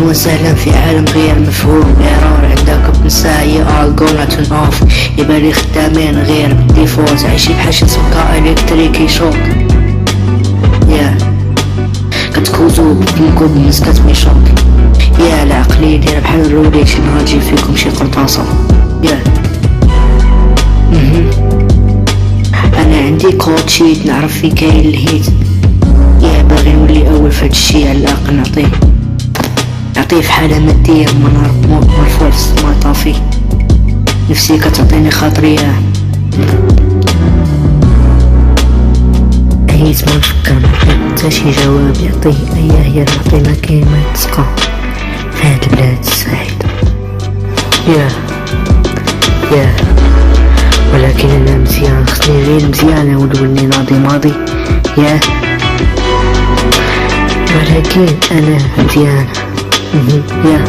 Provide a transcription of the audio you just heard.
وسهلا في عالم غير مفهوم. ايرور عندك بنساء يا all gonna turn off. يبالي خدامين غير بالديفولت عايشين بحاجة سكا الكتريكي شوك. يا كتكوزو بنكود الناس كتمي شوك. يا العقلية دايرة بحال الروليشن غتجيب فيكم شي قرطاسة. يا انا عندي كود شيت نعرف في كاين الهيت. يا باغي نولي اول فهادشي على الاقل نعطيه في حالة مادية مرفوض ما طافي. نفسي كتعطيني خاطري هيت ما نفكر حتى شي جواب يعطيه هي نعطينا كلمة تسقى في هاد البلاد السعيدة. يا ولكن انا مزيان خصني غير مزيان ولوني ناضي ماضي. يا ولكن انا مزيان. يا